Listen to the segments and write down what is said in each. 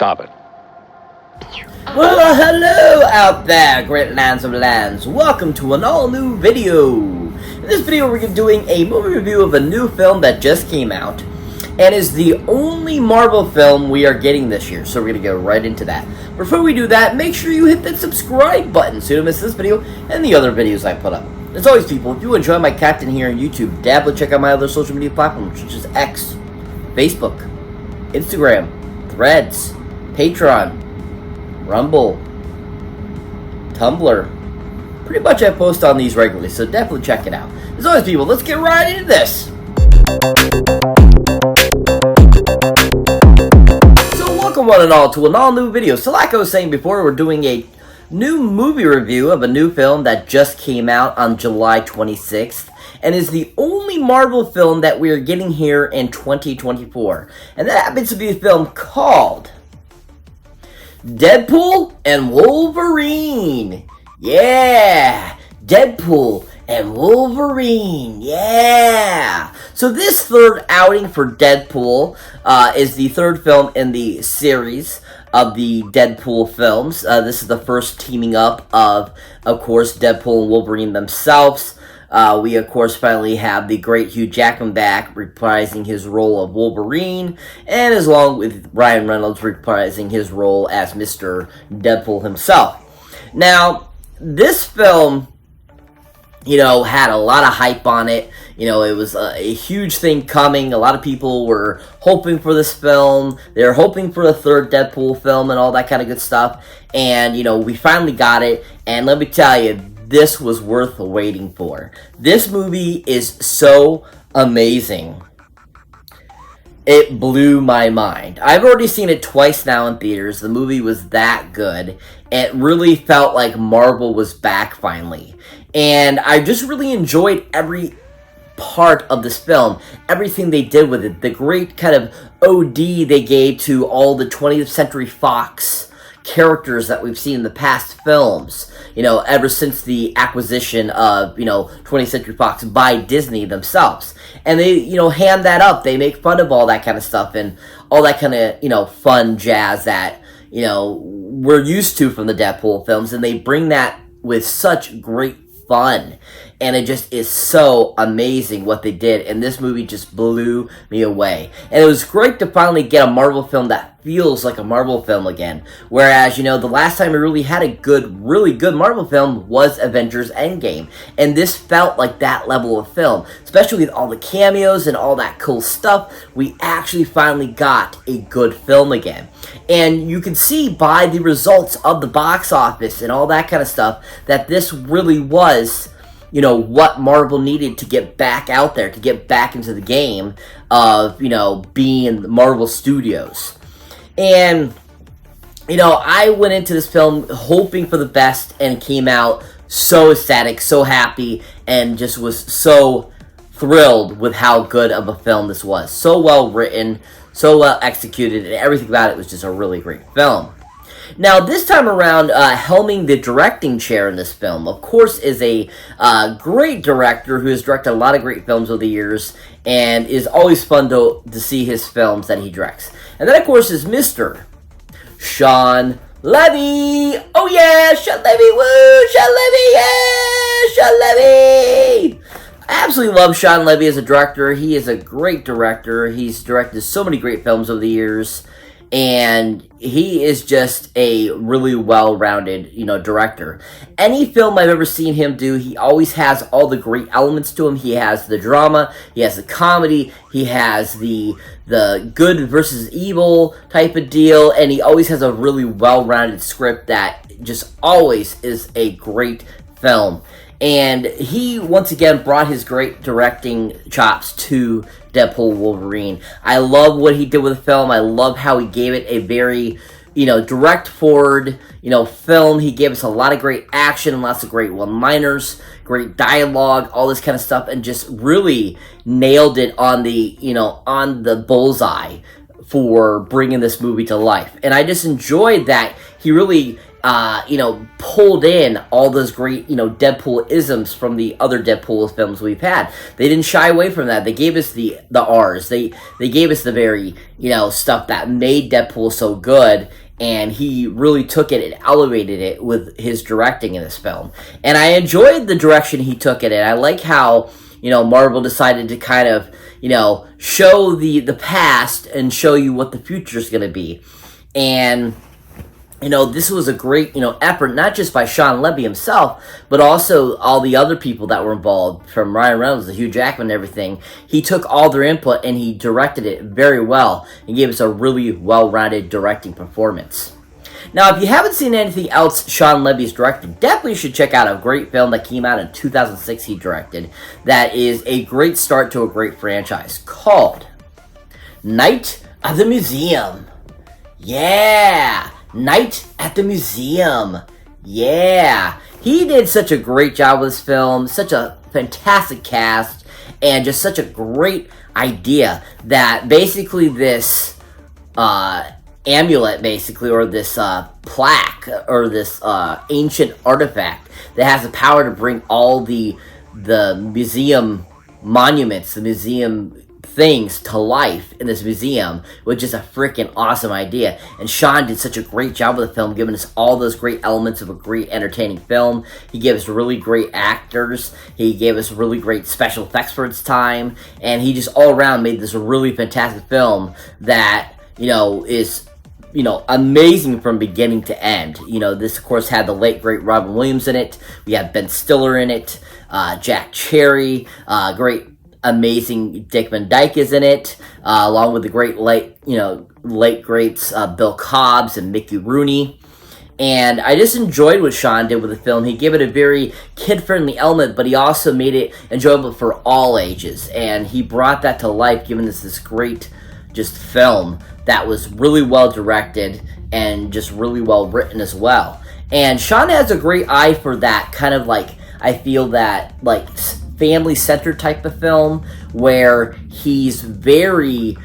stop it. Well, hello out there, great lands of lands. Welcome to an all-new video. In this video, we're doing a movie review of a new film that just came out, and is the only Marvel film we are getting this year, so we're going to go right into that. Before we do that, make sure you hit that subscribe button so you don't miss this video and the other videos I put up. As always, people, if you enjoy my content here on YouTube, dabble, check out my other social media platforms, such as X, Facebook, Instagram, Threads, Patreon, Rumble, Tumblr. Pretty much I post on these regularly, so definitely check it out. As always, people, let's get right into this. So welcome one and all to an all-new video. So like I was saying before, we're doing a new movie review of a new film that just came out on July 26th. And is the only Marvel film that we are getting here in 2024. And that happens to be a film called Deadpool and Wolverine. Yeah, Deadpool and Wolverine. Yeah. So this third outing for Deadpool is the third film in the series of the Deadpool films. This is the first teaming up of course, Deadpool and Wolverine themselves. We, of course, finally have the great Hugh Jackman back, reprising his role of Wolverine, and as long with Ryan Reynolds reprising his role as Mr. Deadpool himself. Now, this film, had a lot of hype on it. It was a huge thing coming. A lot of people were hoping for this film. They were hoping for a third Deadpool film and all that kind of good stuff. And, we finally got it. And let me tell you, this was worth waiting for. This movie is so amazing. It blew my mind. I've already seen it twice now in theaters. The movie was that good. It really felt like Marvel was back finally. And I just really enjoyed every part of this film. Everything they did with it. The great kind of OD they gave to all the 20th Century Fox characters that we've seen in the past films, ever since the acquisition of, 20th Century Fox by Disney themselves. And they, hand that up. They make fun of all that kind of stuff and all that kind of, fun jazz that, we're used to from the Deadpool films. And they bring that with such great fun. And it just is so amazing what they did. And this movie just blew me away. And it was great to finally get a Marvel film that feels like a Marvel film again. Whereas, the last time we really had a really good Marvel film was Avengers Endgame. And this felt like that level of film. Especially with all the cameos and all that cool stuff. We actually finally got a good film again. And you can see by the results of the box office and all that kind of stuff that this really was what Marvel needed to get back out there, to get back into the game of, being Marvel Studios. And, I went into this film hoping for the best and came out so ecstatic, so happy, and just was so thrilled with how good of a film this was. So well written, so well executed, and everything about it was just a really great film. Now, this time around, helming the directing chair in this film, of course, is a great director who has directed a lot of great films over the years, and is always fun to see his films that he directs. And that, of course, is Mr. Shawn Levy! Oh yeah, Shawn Levy! Woo! Shawn Levy! Yeah! Shawn Levy! I absolutely love Shawn Levy as a director. He is a great director. He's directed so many great films over the years. And he is just a really well-rounded, director. Any film I've ever seen him do, he always has all the great elements to him. He has the drama, he has the comedy, he has the good versus evil type of deal, and he always has a really well-rounded script that just always is a great film. And he, once again, brought his great directing chops to Deadpool Wolverine. I love what he did with the film. I love how he gave it a very, direct forward, film. He gave us a lot of great action and lots of great one-liners, great dialogue, all this kind of stuff, and just really nailed it on the, on the bullseye for bringing this movie to life. And I just enjoyed that he really pulled in all those great, Deadpool-isms from the other Deadpool films we've had. They didn't shy away from that. They gave us the R's. They gave us the very, stuff that made Deadpool so good, and he really took it and elevated it with his directing in this film. And I enjoyed the direction he took it in. I like how, Marvel decided to kind of, show the past and show you what the future is going to be. And this was a great, effort, not just by Sean Levy himself, but also all the other people that were involved, from Ryan Reynolds to Hugh Jackman and everything. He took all their input and he directed it very well and gave us a really well-rounded directing performance. Now, if you haven't seen anything else Sean Levy's directed, definitely should check out a great film that came out in 2006 he directed that is a great start to a great franchise called Night of the Museum. Yeah! Night at the Museum. Yeah. He did such a great job with this film, such a fantastic cast, and just such a great idea that basically this amulet, basically, or this plaque, or this ancient artifact that has the power to bring all the museum monuments, the museum things to life in this museum, which is a freaking awesome idea. And Sean did such a great job with the film, giving us all those great elements of a great entertaining film. He gave us really great actors, he gave us really great special effects for its time, and he just all around made this a really fantastic film that is amazing from beginning to end. This of course had the late great Robin Williams in it. We had Ben Stiller in it, Jack Cherry, great amazing Dick Van Dyke is in it, along with the great late greats Bill Cobbs and Mickey Rooney. And I just enjoyed what Sean did with the film. He gave it a very kid-friendly element, but he also made it enjoyable for all ages. And he brought that to life, giving us this great just film that was really well directed and just really well written as well. And Sean has a great eye for that kind of I feel that family-centered type of film where he's very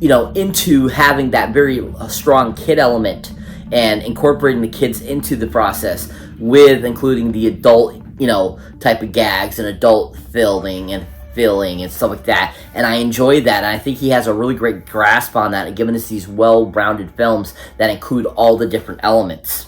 into having that very strong kid element and incorporating the kids into the process, with including the adult type of gags and adult filming and stuff like that. And I enjoy that, and I think he has a really great grasp on that and giving us these well-rounded films that include all the different elements.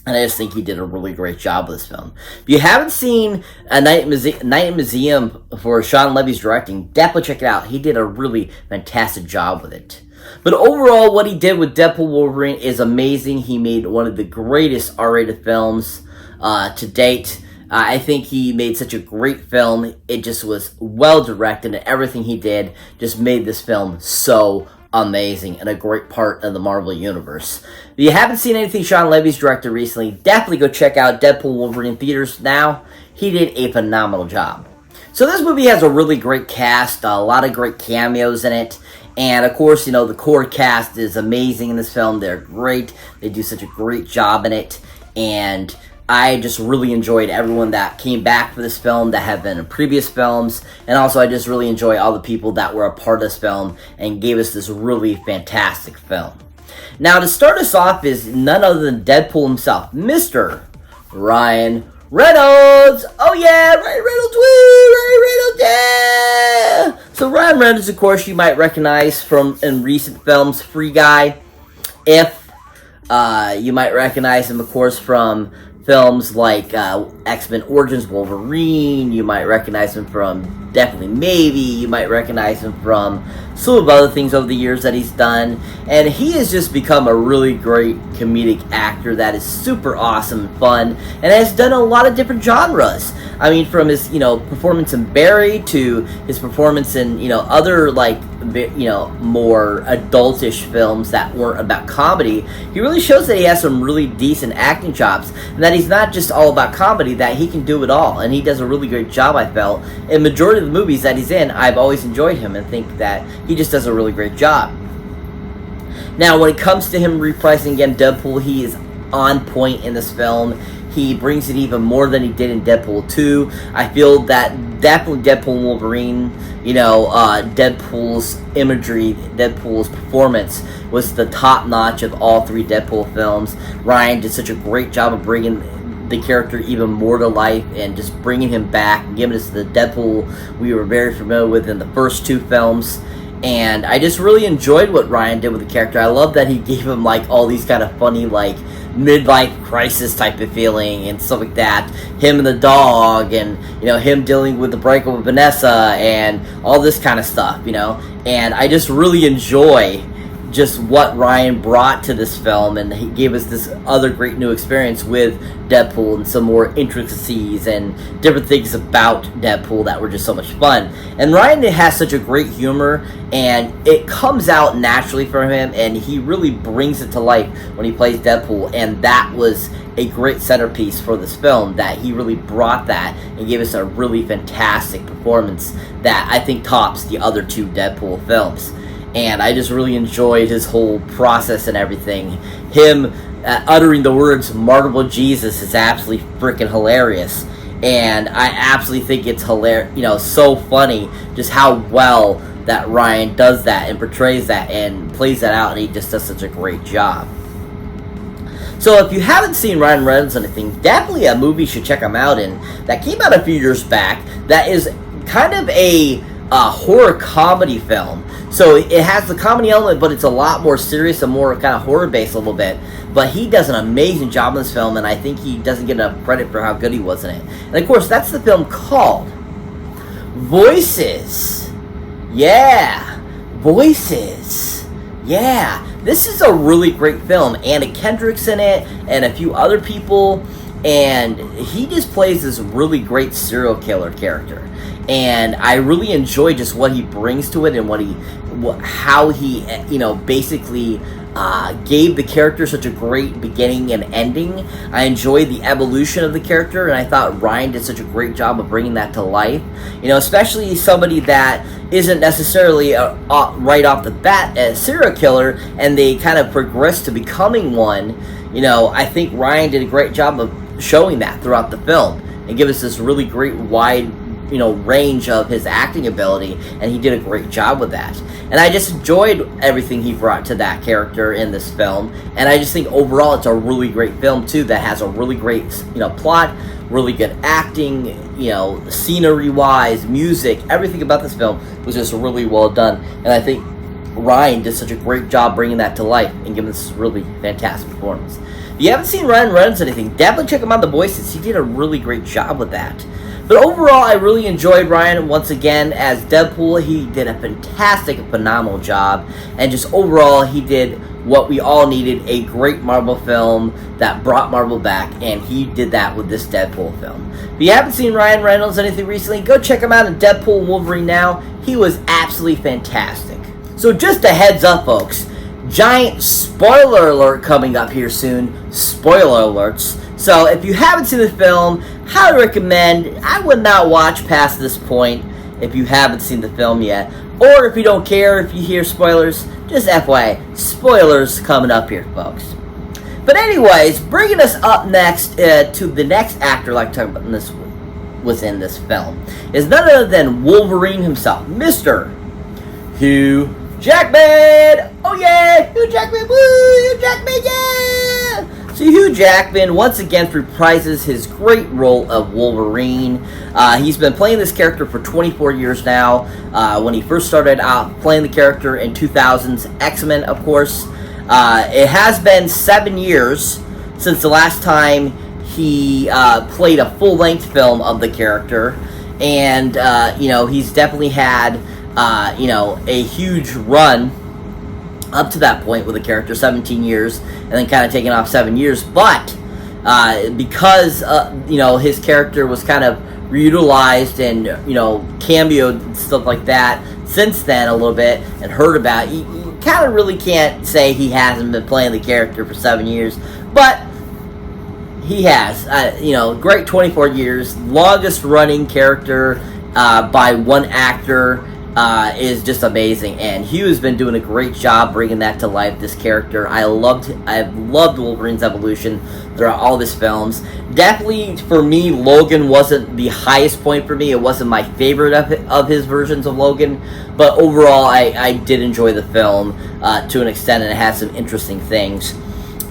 And I just think he did a really great job with this film. If you haven't seen a Night in Museum for Sean Levy's directing, definitely check it out. He did a really fantastic job with it. But overall, what he did with Deadpool Wolverine is amazing. He made one of the greatest R-rated films to date. I think he made such a great film. It just was well directed, and everything he did just made this film so amazing and a great part of the Marvel Universe. If you haven't seen anything Sean Levy's directed recently, definitely go check out Deadpool Wolverine in theaters now. He did a phenomenal job. So this movie has a really great cast, a lot of great cameos in it, and of course, the core cast is amazing in this film. They're great. They do such a great job in it, and I just really enjoyed everyone that came back for this film that have been in previous films, and also I just really enjoy all the people that were a part of this film and gave us this really fantastic film. Now, to start us off is none other than Deadpool himself, Mr. Ryan Reynolds! Oh yeah, Ryan Reynolds, woo! Ryan Reynolds, yeah! So Ryan Reynolds, of course, you might recognize from in recent films, Free Guy, If, you might recognize him, of course, from films like X-Men Origins Wolverine. You might recognize him from Definitely Maybe. You might recognize him from some of other things over the years that he's done. And he has just become a really great comedic actor that is super awesome and fun, and has done a lot of different genres. I mean, from his performance in Barry to his performance in other more adultish films that weren't about comedy. He really shows that he has some really decent acting chops, and that he's not just all about comedy, that he can do it all, and he does a really great job. I felt in majority of the movies that he's in, I've always enjoyed him and think that he just does a really great job. Now, when it comes to him reprising again Deadpool, he is on point in this film. He brings it even more than he did in Deadpool 2. I feel that definitely Deadpool and Wolverine. Deadpool's imagery, Deadpool's performance was the top notch of all three Deadpool films. Ryan did such a great job of bringing the character even more to life and just bringing him back and giving us the Deadpool we were very familiar with in the first two films. And I just really enjoyed what Ryan did with the character. I love that he gave him like all these kind of funny like midlife crisis type of feeling and stuff like that. Him and the dog, and him dealing with the breakup with Vanessa and all this kind of stuff. And I just really enjoy just what Ryan brought to this film, and he gave us this other great new experience with Deadpool and some more intricacies and different things about Deadpool that were just so much fun. And Ryan has such a great humor, and it comes out naturally from him, and he really brings it to life when he plays Deadpool, and that was a great centerpiece for this film, that he really brought that and gave us a really fantastic performance that I think tops the other two Deadpool films. And I just really enjoyed his whole process and everything. Him uttering the words "marketable Jesus" is absolutely freaking hilarious. And I absolutely think it's hilarious, so funny just how well that Ryan does that and portrays that and plays that out, and he just does such a great job. So if you haven't seen Ryan Reynolds or anything, definitely a movie you should check him out in. That came out a few years back. That is kind of a horror comedy film. So it has the comedy element, but it's a lot more serious and more kind of horror based a little bit. But he does an amazing job in this film, and I think he doesn't get enough credit for how good he was in it. And of course, that's the film called Voices. Yeah, Voices. Yeah, this is a really great film. Anna Kendrick's in it, and a few other people, and he just plays this really great serial killer character. And I really enjoy just what he brings to it and how he basically gave the character such a great beginning and ending. I enjoyed the evolution of the character, and I thought Ryan did such a great job of bringing that to life. Especially somebody that isn't necessarily right off the bat a serial killer, and they kind of progress to becoming one. I think Ryan did a great job of showing that throughout the film and give us this really great wide range of his acting ability, and he did a great job with that. And I just enjoyed everything he brought to that character in this film, and I just think overall it's a really great film too, that has a really great plot, really good acting, scenery wise, music, everything about this film was just really well done. And I think Ryan did such a great job bringing that to life and giving this really fantastic performance. If you haven't seen Ryan Reynolds or anything, definitely check him out on The Voices. He did a really great job with that. But overall, I really enjoyed Ryan once again as Deadpool. He did a fantastic, phenomenal job. And just overall, he did what we all needed, a great Marvel film that brought Marvel back. And he did that with this Deadpool film. If you haven't seen Ryan Reynolds anything recently, go check him out in Deadpool Wolverine now. He was absolutely fantastic. So just a heads up, folks. Giant spoiler alert coming up here soon. Spoiler alerts. So if you haven't seen the film, highly recommend. I would not watch past this point if you haven't seen the film yet. Or if you don't care if you hear spoilers, just FYI, spoilers coming up here, folks. But anyways, bringing us up next to the next actor I'd like to talk about was in this film is none other than Wolverine himself, Mr. Hugh Jackman! Oh yeah! Hugh Jackman! Woo! Hugh Jackman! Yeah! So Hugh Jackman once again reprises his great role of Wolverine. He's been playing this character for 24 years now. When he first started out playing the character in 2000's X-Men, of course. It has been 7 years since the last time he played a full-length film of the character. And, he's definitely had, a huge run up to that point with the character, 17 years, and then kind of taking off 7 years. But because, his character was kind of reutilized and, cameoed and stuff like that since then a little bit and heard about, you kind of really can't say he hasn't been playing the character for 7 years. But he has, great 24 years, longest running character by one actor is just amazing, and Hugh has been doing a great job bringing that to life. This character, I've loved Wolverine's evolution throughout all of his films. Definitely, for me, Logan wasn't the highest point for me. It wasn't my favorite of his versions of Logan, but overall, I did enjoy the film to an extent, and it had some interesting things.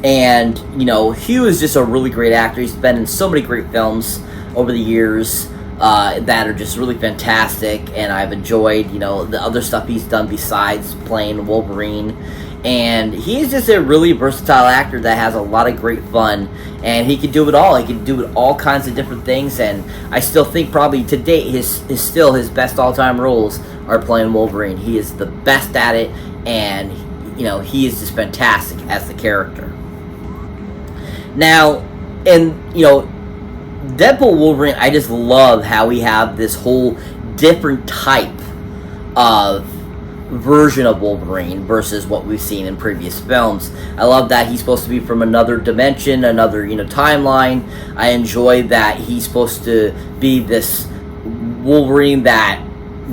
And, you know, Hugh is just a really great actor. He's been in so many great films over the years that are just really fantastic, and I've enjoyed, you know, the other stuff he's done besides playing Wolverine. And he's just a really versatile actor that has a lot of great fun, and he can do it all. He can do all kinds of different things, and I still think probably to date his best all-time roles are playing Wolverine. He is the best at it, and, you know, he is just fantastic as the character. Now, and, you know, Deadpool Wolverine, I just love how we have this whole different type of version of Wolverine versus what we've seen in previous films. I love that he's supposed to be from another dimension, another, you know, timeline. I enjoy that he's supposed to be this Wolverine that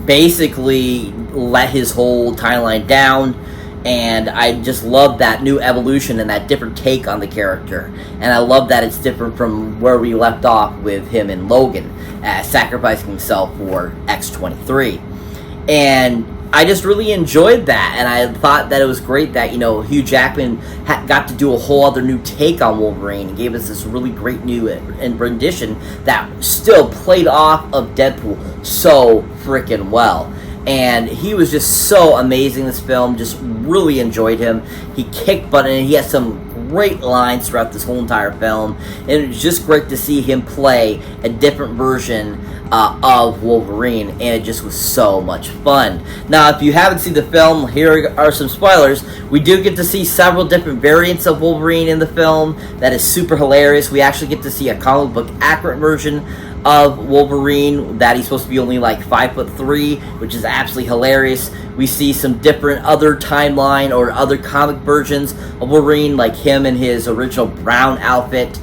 basically let his whole timeline down. And I just love that new evolution and that different take on the character. And I love that it's different from where we left off with him in Logan, sacrificing himself for X-23. And I just really enjoyed that. And I thought that it was great that, you know, Hugh Jackman got to do a whole other new take on Wolverine and gave us this really great new rendition that still played off of Deadpool so freaking well. And he was just so amazing in this film. Just really enjoyed him. He kicked butt, and he had some great lines throughout this whole entire film. And it was just great to see him play a different version of Wolverine, and it just was so much fun. Now, if you haven't seen the film, here are some spoilers. We do get to see several different variants of Wolverine in the film. That is super hilarious. We actually get to see a comic book accurate version of Wolverine that he's supposed to be only like 5'3", which is absolutely hilarious. We see some different other timeline or other comic versions of Wolverine, like him in his original brown outfit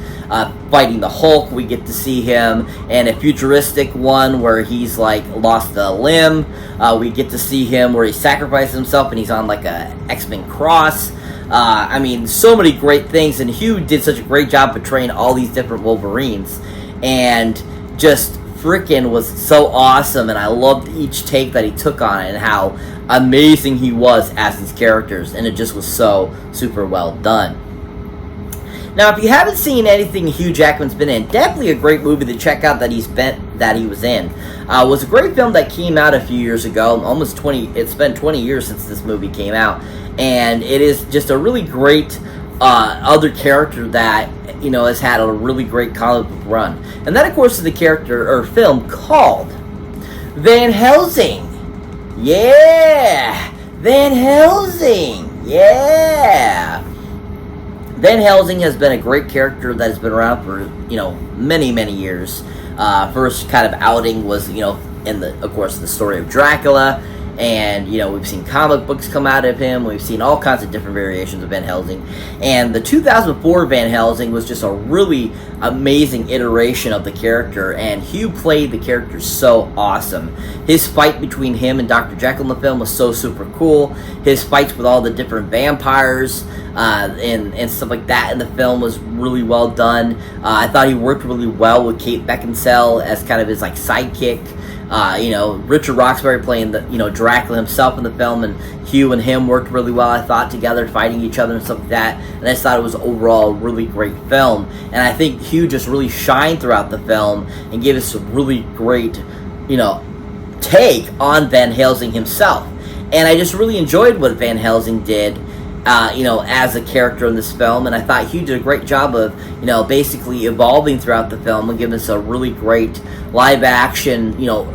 fighting the Hulk. We get to see him in a futuristic one where he's like lost a limb. We get to see him where he sacrifices himself and he's on like a X-Men cross. I mean, so many great things, and Hugh did such a great job portraying all these different Wolverines, and just freaking was so awesome. And I loved each take that he took on it and how amazing he was as these characters, and it just was so super well done. Now, if you haven't seen anything Hugh Jackman's been in, definitely a great movie to check out that he was in. It was a great film that came out a few years ago, it's been 20 years since this movie came out, and it is just a really great other character that, you know, has had a really great comic book run. And that, of course, is the character or film called Van Helsing. Yeah! Van Helsing! Yeah! Van Helsing has been a great character that has been around for, you know, many, many years. First kind of outing was, you know, in of course, the story of Dracula. And, you know, we've seen comic books come out of him. We've seen all kinds of different variations of Van Helsing. And the 2004 Van Helsing was just a really amazing iteration of the character. And Hugh played the character so awesome. His fight between him and Dr. Jekyll in the film was so super cool. His fights with all the different vampires and stuff like that in the film was really well done. I thought he worked really well with Kate Beckinsale as kind of his, like, sidekick. You know, Richard Roxbury playing the, you know, Dracula himself in the film, and Hugh and him worked really well, I thought, together, fighting each other and stuff like that. And I just thought it was overall a really great film. And I think Hugh just really shined throughout the film and gave us a really great, you know, take on Van Helsing himself. And I just really enjoyed what Van Helsing did, you know, as a character in this film. And I thought Hugh did a great job of, you know, basically evolving throughout the film and giving us a really great live action, you know,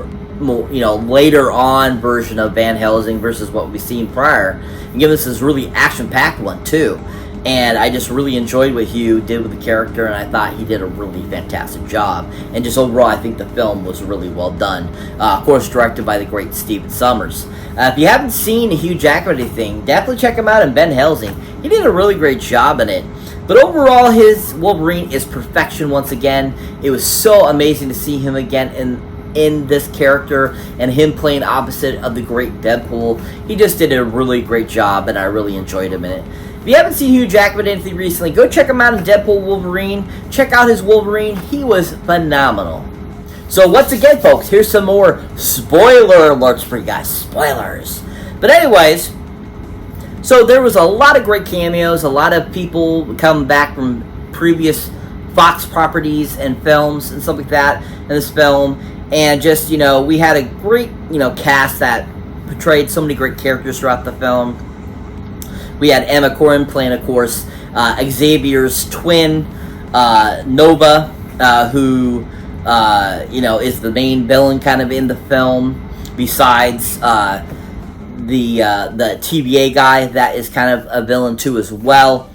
later on version of Van Helsing versus what we've seen prior, and giving us this really action-packed one too. And I just really enjoyed what Hugh did with the character, and I thought he did a really fantastic job. And just overall, I think the film was really well done. Of course, directed by the great Stephen Sommers. If you haven't seen Hugh Jackman or anything, definitely check him out in Van Helsing. He did a really great job in it. But overall, his Wolverine is perfection once again. It was so amazing to see him again in in this character, and him playing opposite of the great Deadpool, he just did a really great job, and I really enjoyed him in it. If you haven't seen Hugh Jackman anything recently, go check him out in Deadpool Wolverine. Check out his Wolverine. He was phenomenal. So once again, folks, here's some more spoiler alerts for you guys. Spoilers. But anyways, so there was a lot of great cameos, a lot of people come back from previous Fox properties and films and stuff like that in this film. And just, we had a great, cast that portrayed so many great characters throughout the film. We had Emma Corrin playing, of course, Xavier's twin, Nova, who, is the main villain kind of in the film, besides the TVA guy that is kind of a villain too as well.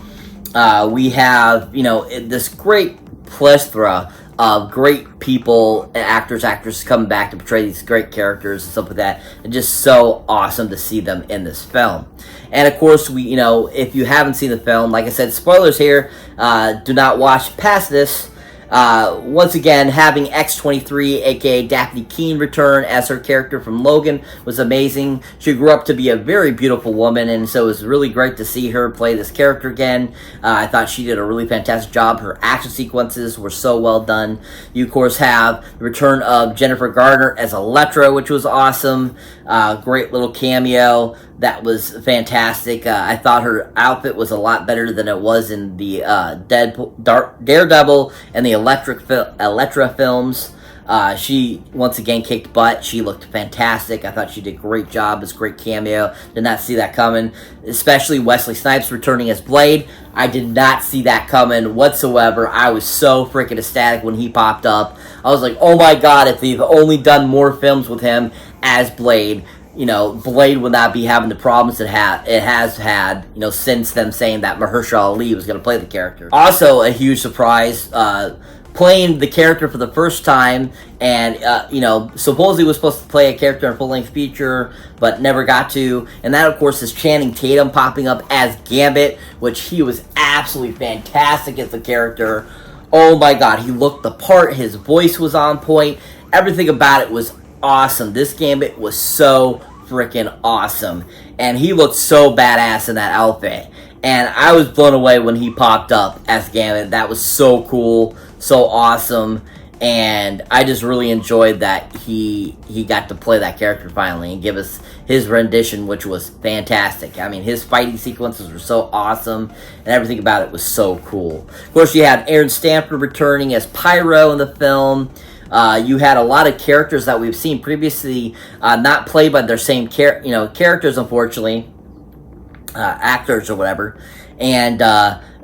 We have, this great plethora of great people, actors coming back to portray these great characters and stuff like that. And just so awesome to see them in this film. And of course, if you haven't seen the film, like I said, spoilers here, do not watch past this. Once again, having X-23, aka Daphne Keane, return as her character from Logan was amazing. She grew up to be a very beautiful woman, and so it was really great to see her play this character again. I thought she did a really fantastic job. Her action sequences were so well done. You, of course, have the return of Jennifer Garner as Elektra, which was awesome. Great little cameo. That was fantastic. I thought her outfit was a lot better than it was in the Daredevil and the Elektra films. She, once again, kicked butt. She looked fantastic. I thought she did a great job. It was a great cameo. Did not see that coming. Especially Wesley Snipes returning as Blade. I did not see that coming whatsoever. I was so freaking ecstatic when he popped up. I was like, oh my god, if they've only done more films with him as Blade, Blade would not be having the problems it has had, since them saying that Mahershala Ali was going to play the character. Also, a huge surprise, playing the character for the first time, and, supposedly was supposed to play a character in a full-length feature, but never got to, and that, of course, is Channing Tatum popping up as Gambit, which he was absolutely fantastic as the character. Oh my god, he looked the part, his voice was on point, everything about it was awesome. This Gambit was so freaking awesome, and he looked so badass in that outfit, and I was blown away when he popped up as Gambit. That was so cool, so awesome, and I just really enjoyed that he got to play that character finally and give us his rendition, which was fantastic. I mean, his fighting sequences were so awesome, and everything about it was so cool. Of course, you had Aaron Stanford returning as Pyro in the film. You had a lot of characters that we've seen previously not played by their same characters, unfortunately, actors or whatever, and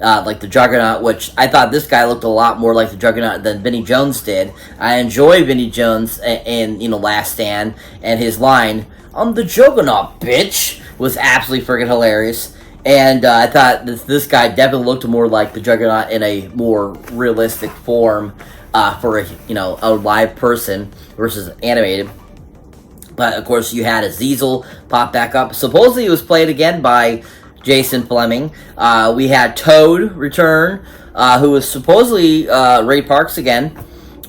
like the Juggernaut, which I thought this guy looked a lot more like the Juggernaut than Vinnie Jones did. I enjoy Vinnie Jones in Last Stand, and his line, "I'm the Juggernaut, bitch," was absolutely freaking hilarious. And I thought this guy definitely looked more like the Juggernaut in a more realistic form. For a live person versus animated. But of course you had Azazel pop back up. Supposedly it was played again by Jason Fleming. We had Toad return, who was supposedly Ray Parks again.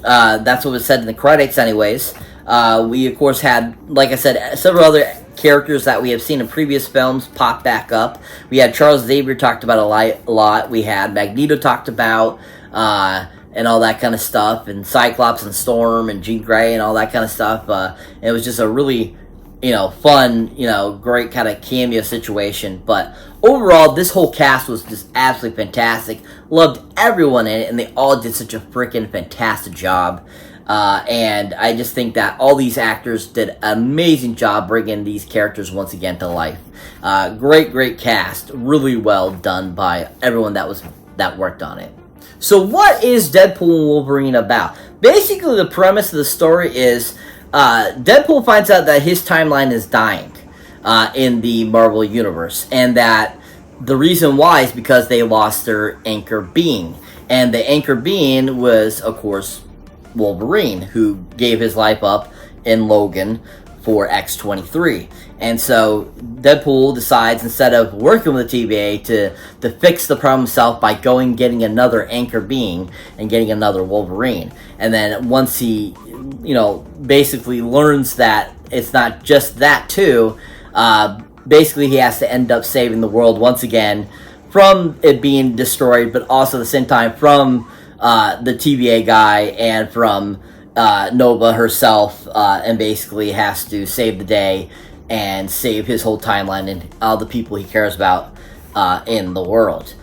That's what was said in the credits anyways. We of course had, like I said, several other characters that we have seen in previous films pop back up. We had Charles Xavier talked about a lot. We had Magneto talked about, and all that kind of stuff, and Cyclops and Storm and Jean Grey and all that kind of stuff. It was just a really, fun, great kind of cameo situation. But overall, this whole cast was just absolutely fantastic. Loved everyone in it, and they all did such a freaking fantastic job. And I just think that all these actors did an amazing job bringing these characters once again to life. Great cast, really well done by everyone that worked on it. So what is Deadpool and Wolverine about? Basically, the premise of the story is Deadpool finds out that his timeline is dying in the Marvel Universe, and that the reason why is because they lost their anchor being. And the anchor being was, of course, Wolverine, who gave his life up in Logan for X-23. And so Deadpool decides, instead of working with the TVA to fix the problem himself by going getting another anchor being and getting another Wolverine. And then once he, basically learns that it's not just that too, basically he has to end up saving the world once again from it being destroyed, but also at the same time from the TVA guy and from Nova herself, and basically has to save the day and save his whole timeline and all the people he cares about in the world.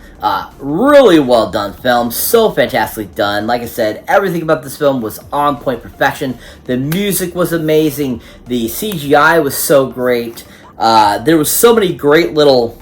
Really well done film, so fantastically done. Like I said, everything about this film was on point perfection. The music was amazing. The CGI was so great. There was so many great little,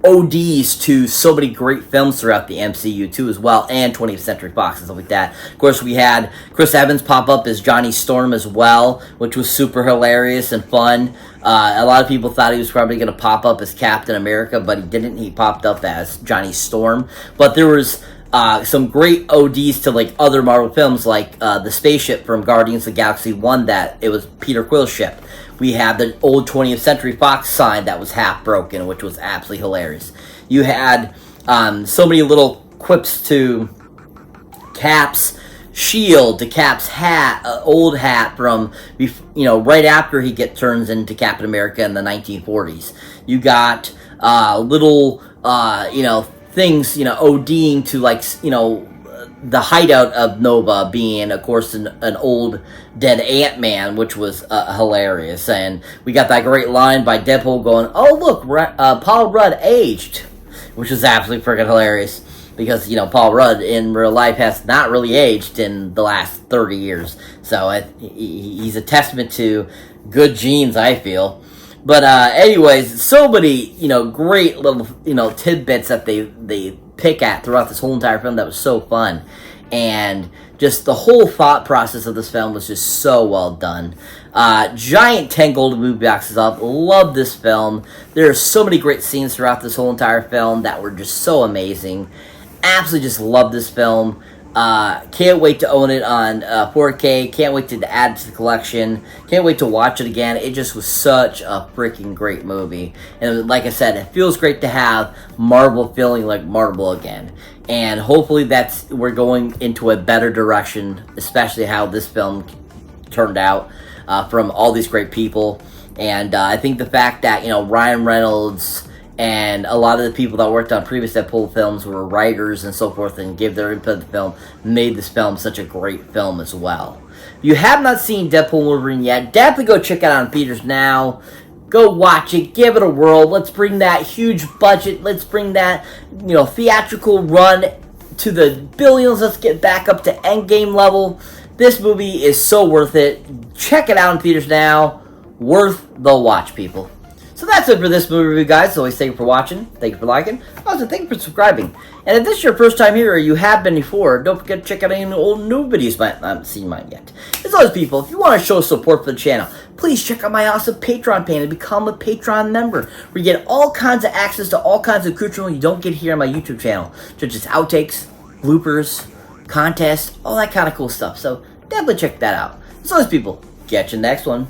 ODs to so many great films throughout the MCU too as well, and 20th Century Fox and stuff like that. Of course, we had Chris Evans pop up as Johnny Storm as well, which was super hilarious and fun. A lot of people thought he was probably going to pop up as Captain America, but he didn't. He popped up as Johnny Storm. But there was some great ODs to like other Marvel films, like the spaceship from Guardians of the Galaxy 1, that it was Peter Quill's ship. We had the old 20th Century Fox sign that was half broken, which was absolutely hilarious. You had so many little quips to Cap's shield, to Cap's hat, old hat from, right after he turns into Captain America in the 1940s. You got little, things, ODing to, like, the hideout of Nova being, of course, an old dead Ant-Man, which was hilarious. And we got that great line by Deadpool going, "Oh, look, Paul Rudd aged," which was absolutely freaking hilarious. Because, Paul Rudd in real life has not really aged in the last 30 years. So he's a testament to good genes, I feel. But anyways, so many, great little, tidbits that they pick at throughout this whole entire film that was so fun. And just the whole thought process of this film was just so well done. Giant 10 golden movie boxes up. Love this film. There are so many great scenes throughout this whole entire film that were just so amazing. Absolutely just love this film. Can't wait to own it on 4K. Can't wait to add it to the collection. Can't wait to watch it again. It just was such a freaking great movie. And like I said, it feels great to have Marvel feeling like Marvel again. And hopefully we're going into a better direction, especially how this film turned out from all these great people. And I think the fact that, Ryan Reynolds and a lot of the people that worked on previous Deadpool films were writers and so forth and gave their input to the film, made this film such a great film as well. If you have not seen Deadpool Wolverine yet, definitely go check it out in theaters now. Go watch it, give it a whirl. Let's bring that huge budget, let's bring that, theatrical run to the billions. Let's get back up to Endgame level. This movie is so worth it. Check it out in theaters now. Worth the watch, people. So that's it for this movie review, guys. As always, thank you for watching. Thank you for liking. Also, thank you for subscribing. And if this is your first time here or you have been before, don't forget to check out any old new videos I haven't seen mine yet. As always, people, if you want to show support for the channel, please check out my awesome Patreon page and become a Patreon member, where you get all kinds of access to all kinds of accoutrements you don't get here on my YouTube channel, such as outtakes, bloopers, contests, all that kind of cool stuff. So definitely check that out. As always, people, catch you next one.